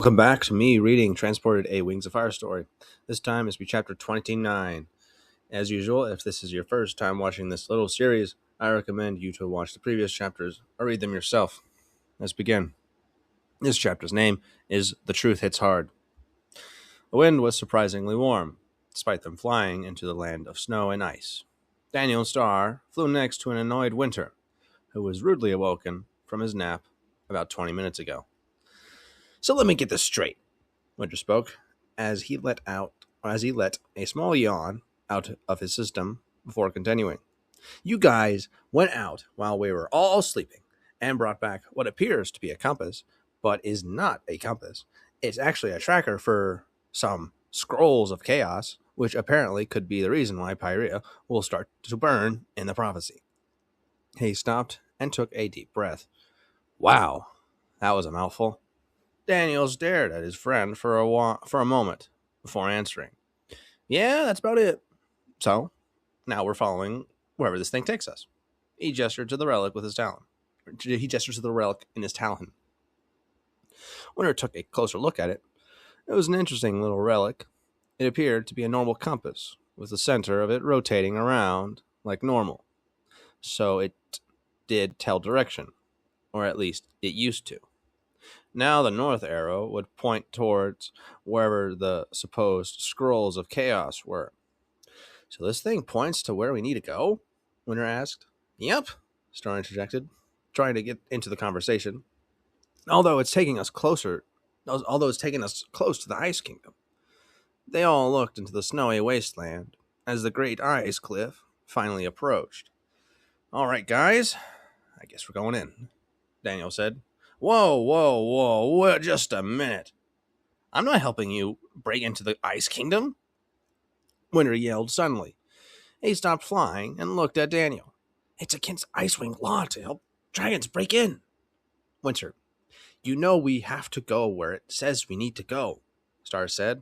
Welcome back to me reading Transported a Wings of Fire story. This time it's be chapter 29. As usual, if this is your first time watching this little series, I recommend you to watch the previous chapters or read them yourself. Let's begin. This chapter's name is The Truth Hits Hard. The wind was surprisingly warm, despite them flying into the land of snow and ice. Daniel Starr flew next to an annoyed Winter, who was rudely awoken from his nap about 20 minutes ago. So let me get this straight, Winter spoke, as he let a small yawn out of his system before continuing. You guys went out while we were all sleeping and brought back what appears to be a compass, but is not a compass. It's actually a tracker for some scrolls of chaos, which apparently could be the reason why Pyrea will start to burn in the prophecy. He stopped and took a deep breath. Wow, that was a mouthful. Daniel stared at his friend for a moment before answering. Yeah, that's about it. So, now we're following wherever this thing takes us. He gestured to the relic with his talon. He gestured to the relic in his talon. Winter took a closer look at it. It was an interesting little relic. It appeared to be a normal compass, with the center of it rotating around like normal. So it did tell direction, or at least it used to. Now the north arrow would point towards wherever the supposed scrolls of chaos were. So this thing points to where we need to go? Winter asked. Yep, Star interjected, trying to get into the conversation. Although it's taking us close to the Ice Kingdom. They all looked into the snowy wasteland as the great ice cliff finally approached. All right, guys, I guess we're going in, Daniel said. Whoa, just a minute. I'm not helping you break into the Ice Kingdom, Winter yelled suddenly. He stopped flying and looked at Daniel. It's against Icewing law to help dragons break in. Winter, you know we have to go where it says we need to go, Star said,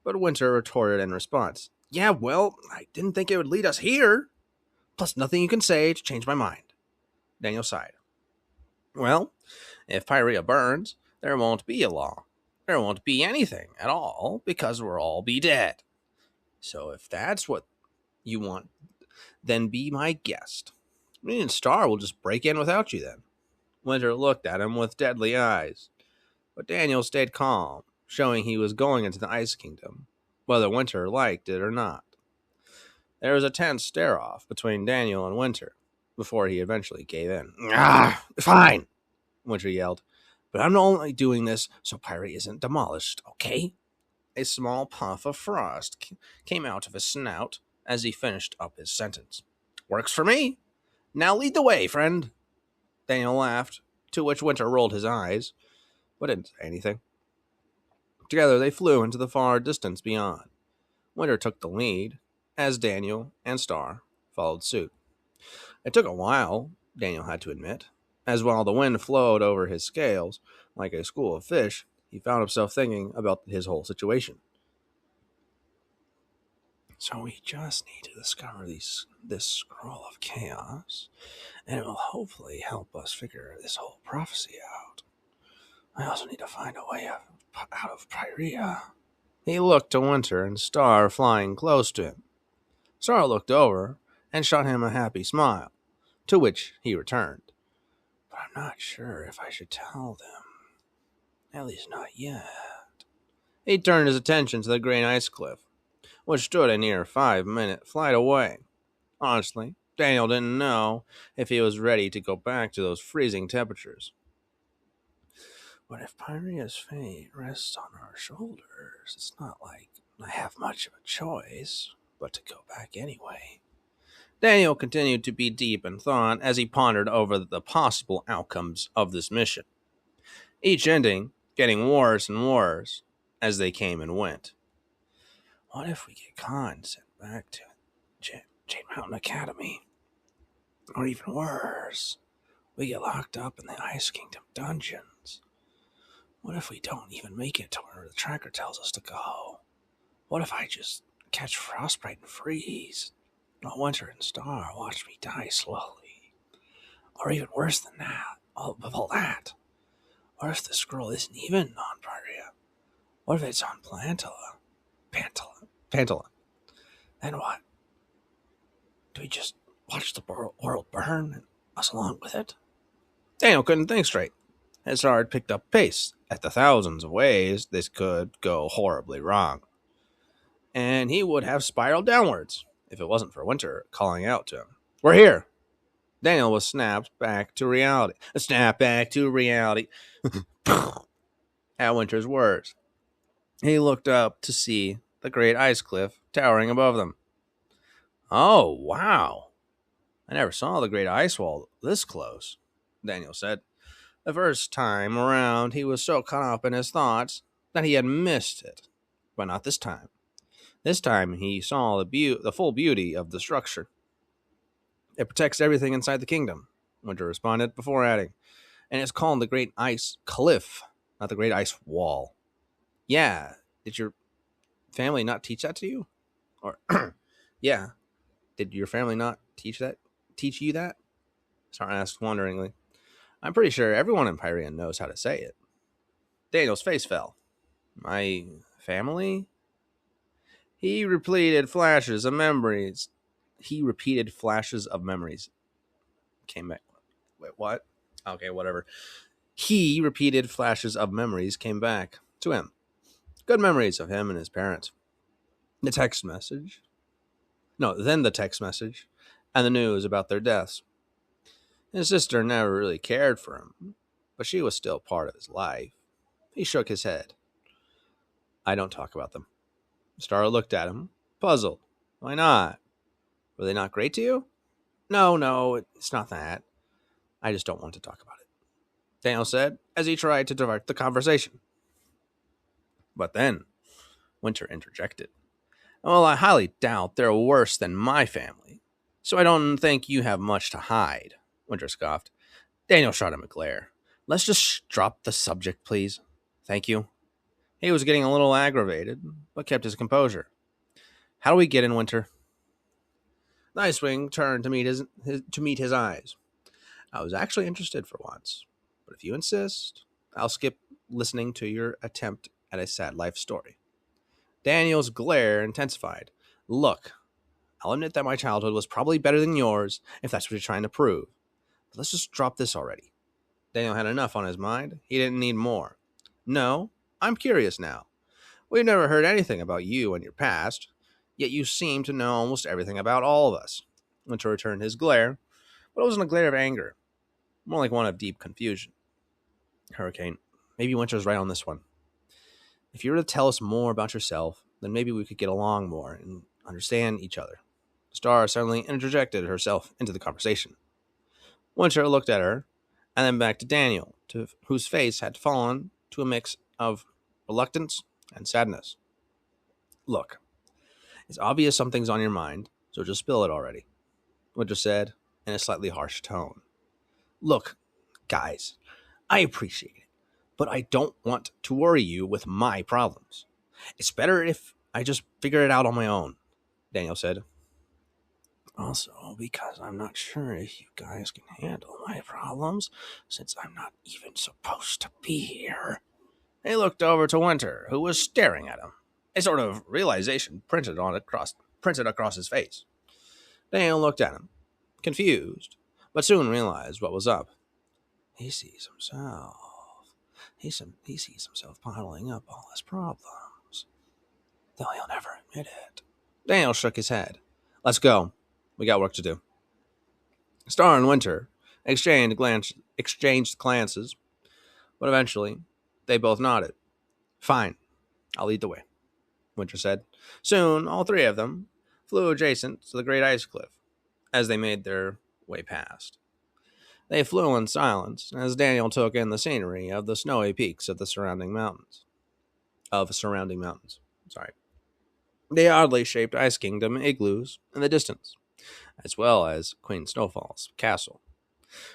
but Winter retorted in response. Yeah, well, I didn't think it would lead us here. Plus nothing you can say to change my mind. Daniel sighed. Well, if Pyrea burns, there won't be a law. There won't be anything at all because we'll all be dead. So if that's what you want, then be my guest. Me and Star will just break in without you then. Winter looked at him with deadly eyes. But Daniel stayed calm, showing he was going into the Ice Kingdom, whether Winter liked it or not. There was a tense stare-off between Daniel and Winter, before he eventually gave in. Fine, Winter yelled. But I'm only doing this so Pyrea isn't demolished, okay? A small puff of frost came out of his snout as he finished up his sentence. Works for me. Now lead the way, friend. Daniel laughed, to which Winter rolled his eyes, but didn't say anything. Together they flew into the far distance beyond. Winter took the lead, as Daniel and Star followed suit. It took a while, Daniel had to admit, as while the wind flowed over his scales like a school of fish, he found himself thinking about his whole situation. So we just need to discover this scroll of chaos, and it will hopefully help us figure this whole prophecy out. I also need to find a way out of Pyrea. He looked to Winter and Star flying close to him. Star looked over and shot him a happy smile, to which he returned. But I'm not sure if I should tell them. At least not yet. He turned his attention to the great ice cliff, which stood a near 5-minute flight away. Honestly, Daniel didn't know if he was ready to go back to those freezing temperatures. But if Pyrea's fate rests on our shoulders, it's not like I have much of a choice but to go back anyway. Daniel continued to be deep in thought as he pondered over the possible outcomes of this mission, each ending getting worse and worse as they came and went. What if we get caught and sent back to Jade Mountain Academy? Or even worse, we get locked up in the Ice Kingdom dungeons. What if we don't even make it to where the tracker tells us to go? What if I just catch frostbite and freeze? While Winter and Star watch me die slowly. Or even worse than that, what if the scroll isn't even on Pyrea, What if it's on Plantula? Pantala. Then what? Do we just watch the world burn and us along with it? Daniel couldn't think straight. His heart picked up pace at the thousands of ways this could go horribly wrong. And he would have spiraled downwards if it wasn't for Winter calling out to him. We're here! Daniel was snapped back to reality. Snap back to reality. At Winter's words. He looked up to see the great ice cliff towering above them. Oh, wow. I never saw the great ice wall this close, Daniel said. The first time around, he was so caught up in his thoughts that he had missed it. But not this time. This time, he saw the full beauty of the structure. It protects everything inside the kingdom, Winter responded before adding. And it's called the Great Ice Cliff, not the Great Ice Wall. Yeah, did your family not teach that to you? Or, yeah, did your family not teach you that? Star asked wonderingly. I'm pretty sure everyone in Pyrian knows how to say it. Daniel's face fell. My family? He repeated flashes of memories. Came back. Wait, what? Okay, whatever. He repeated flashes of memories came back to him. Good memories of him and his parents. Then the text message, and the news about their deaths. His sister never really cared for him, but she was still part of his life. He shook his head. I don't talk about them. Star looked at him, puzzled. Why not? Were they not great to you? No, it's not that. I just don't want to talk about it, Daniel said as he tried to divert the conversation. But then, Winter interjected. Well, I highly doubt they're worse than my family, so I don't think you have much to hide, Winter scoffed. Daniel shot him a glare. Let's just drop the subject, please. Thank you. He was getting a little aggravated, but kept his composure. How do we get in, Winter? The Icewing turned to meet his eyes. I was actually interested for once, but if you insist, I'll skip listening to your attempt at a sad life story. Daniel's glare intensified. Look, I'll admit that my childhood was probably better than yours, if that's what you're trying to prove. But let's just drop this already. Daniel had enough on his mind. He didn't need more. No, I'm curious now. We've never heard anything about you and your past, yet you seem to know almost everything about all of us. Winter returned his glare, but it wasn't a glare of anger, more like one of deep confusion. Hurricane, maybe Winter's right on this one. If you were to tell us more about yourself, then maybe we could get along more and understand each other. Star suddenly interjected herself into the conversation. Winter looked at her, and then back to Daniel, whose face had fallen to a mix of reluctance and sadness. Look, it's obvious something's on your mind, so just spill it already, Winter said in a slightly harsh tone. Look, guys, I appreciate it, but I don't want to worry you with my problems. It's better if I just figure it out on my own, Daniel said. Also, because I'm not sure if you guys can handle my problems, since I'm not even supposed to be here. He looked over to Winter, who was staring at him. A sort of realization printed across his face. Daniel looked at him, confused, but soon realized what was up. He sees himself. He sees himself bottling up all his problems, though he'll never admit it. Daniel shook his head. Let's go. We got work to do. Star and Winter exchanged glances, but eventually they both nodded. Fine, I'll lead the way, Winter said. Soon, all three of them flew adjacent to the great ice cliff as they made their way past. They flew in silence as Daniel took in the scenery of the snowy peaks of the surrounding mountains. The oddly shaped Ice Kingdom igloos in the distance, as well as Queen Snowfall's castle.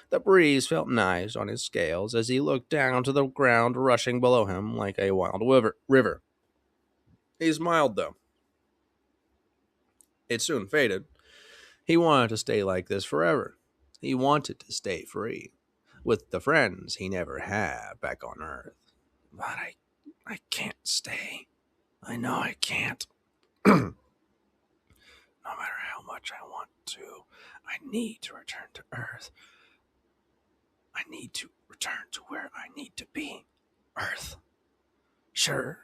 The breeze felt nice on his scales as he looked down to the ground rushing below him like a wild river. He smiled, though. It soon faded. He wanted to stay like this forever. He wanted to stay free, with the friends he never had back on Earth. But I can't stay. I know I can't. No matter how much I want to, I need to return to Earth. I need to return to where I need to be. Earth. Sure,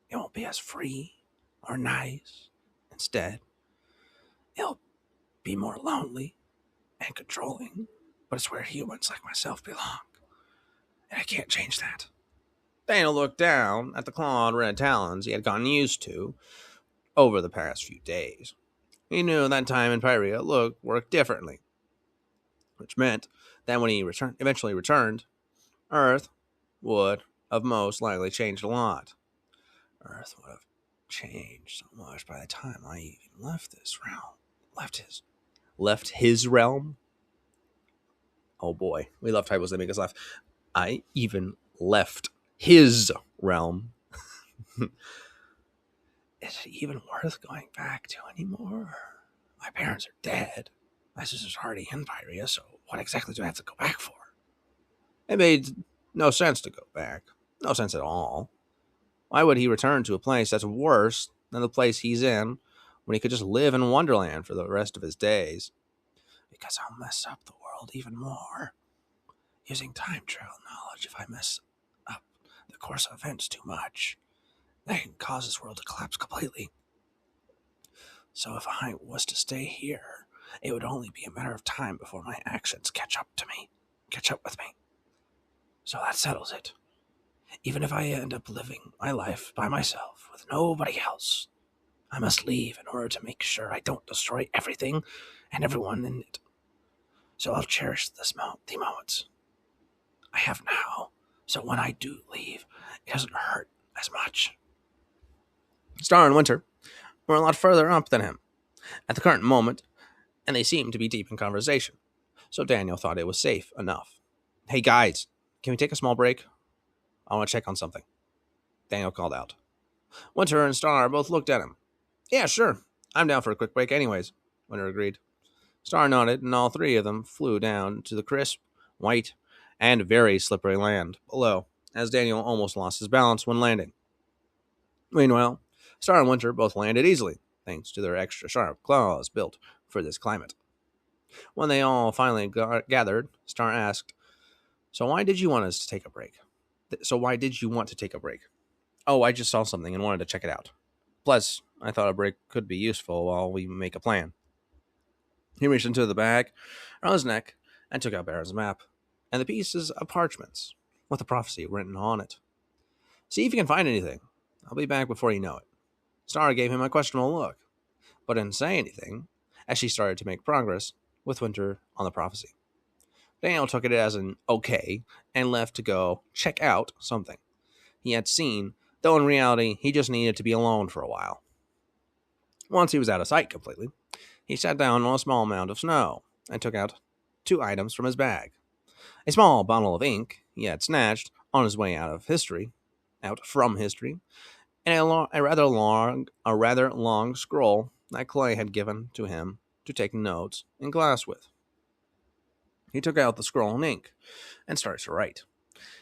it won't be as free or nice. Instead, it'll be more lonely and controlling, but it's where humans like myself belong. And I can't change that. Daniel looked down at the clawed red talons he had gotten used to over the past few days. He knew that time in Pyria worked differently, which meant that when he eventually returned, Earth would have most likely changed a lot. Earth would have changed so much by the time I even left this realm. Left his realm? Oh boy, we love typos that make us laugh. I even left his realm. Is it even worth going back to anymore? My parents are dead. My sister's already in Pyria, so what exactly do I have to go back for? It made no sense to go back. No sense at all. Why would he return to a place that's worse than the place he's in when he could just live in Wonderland for the rest of his days? Because I'll mess up the world even more. Using time travel knowledge, if I mess up the course of events too much, that can cause this world to collapse completely. So if I was to stay here, it would only be a matter of time before my actions catch up with me. So that settles it. Even if I end up living my life by myself with nobody else, I must leave in order to make sure I don't destroy everything and everyone in it. So I'll cherish the moments I have now, so when I do leave, it doesn't hurt as much. Star and Winter were a lot further up than him at the current moment, and they seemed to be deep in conversation, so Daniel thought it was safe enough. Hey guys, can we take a small break? I want to check on something, Daniel called out. Winter and Star both looked at him. Yeah, sure. I'm down for a quick break anyways, Winter agreed. Star nodded, and all three of them flew down to the crisp, white, and very slippery land below, as Daniel almost lost his balance when landing. Meanwhile, Star and Winter both landed easily, thanks to their extra sharp claws built for this climate. When they all finally gathered, Star asked, So why did you want to take a break? Oh, I just saw something and wanted to check it out. Plus, I thought a break could be useful while we make a plan. He reached into the bag around his neck and took out Baron's map and the pieces of parchments with the prophecy written on it. See if you can find anything. I'll be back before you know it. Star gave him a questionable look, but didn't say anything as she started to make progress with Winter on the prophecy. Daniel took it as an okay and left to go check out something he had seen, though in reality he just needed to be alone for a while. Once he was out of sight completely, he sat down on a small mound of snow and took out 2 items from his bag. A small bottle of ink he had snatched on his way out from history, and a rather long scroll that Clay had given to him to take notes in class with. He took out the scroll and ink and started to write.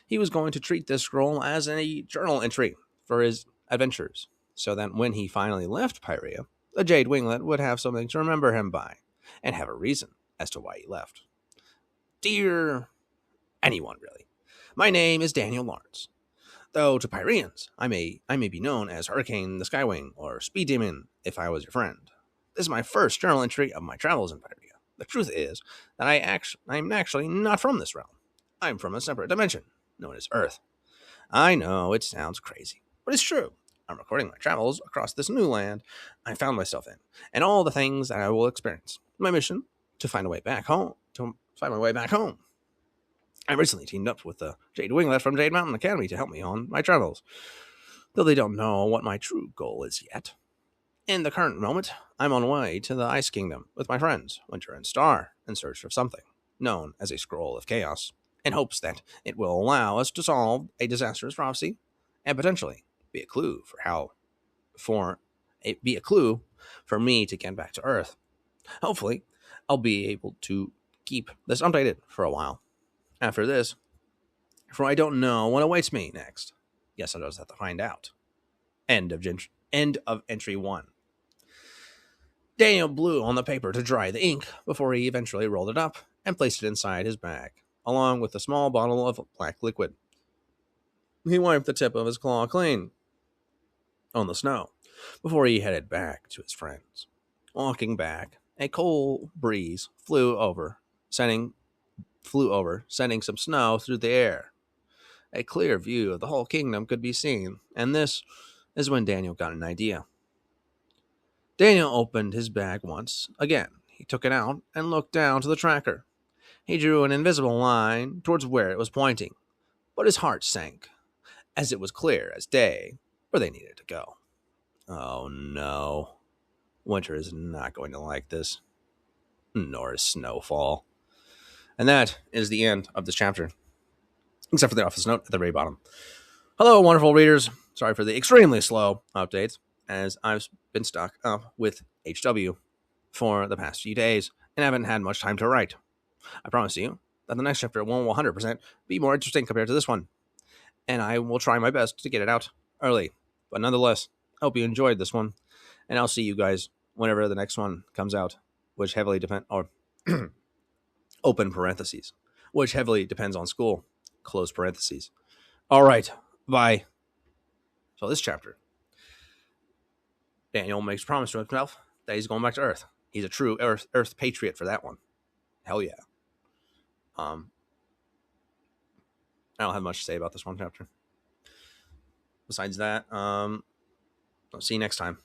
He was going to treat this scroll as a journal entry for his adventures, so that when he finally left Pyria, the Jade Winglet would have something to remember him by, and have a reason as to why he left. Dear anyone, really, my name is Daniel Lawrence. Though to Pyrians, I may be known as Hurricane the Skywing or Speed Demon if I was your friend. This is my first journal entry of my travels in Pyria. The truth is that I'm actually not from this realm. I'm from a separate dimension, known as Earth. I know it sounds crazy, but it's true. I'm recording my travels across this new land I found myself in, and all the things that I will experience. My mission, to find my way back home. I recently teamed up with the Jade Winglet from Jade Mountain Academy to help me on my travels, though they don't know what my true goal is yet. In the current moment, I'm on my way to the Ice Kingdom with my friends, Winter and Star, in search of something, known as a Scroll of Chaos, in hopes that it will allow us to solve a disastrous prophecy, and potentially be a clue for me to get back to Earth. Hopefully, I'll be able to keep this updated for a while. After this, for I don't know what awaits me next. Guess I'll just have to find out. End of entry 1. Daniel blew on the paper to dry the ink before he eventually rolled it up and placed it inside his bag, along with a small bottle of black liquid. He wiped the tip of his claw clean on the snow before he headed back to his friends. Walking back, a cold breeze flew over, sending some snow through the air. A clear view of the whole kingdom could be seen, and this is when Daniel got an idea. Daniel opened his bag once again. He took it out and looked down to the tracker. He drew an invisible line towards where it was pointing, but his heart sank, as it was clear as day where they needed to go. Oh no. Winter is not going to like this, nor is snowfall. And that is the end of this chapter, except for the office note at the very bottom. Hello, wonderful readers. Sorry for the extremely slow updates, as I've been stuck up with HW for the past few days and haven't had much time to write. I promise you that the next chapter will 100% be more interesting compared to this one, and I will try my best to get it out early. But nonetheless, I hope you enjoyed this one, and I'll see you guys whenever the next one comes out, which heavily depends, or open parentheses, which heavily depends on school, close parentheses. All right, bye. So this chapter, Daniel makes a promise to himself that he's going back to Earth. He's a true Earth patriot for that one. Hell yeah. I don't have much to say about this one chapter. Besides that, I'll see you next time.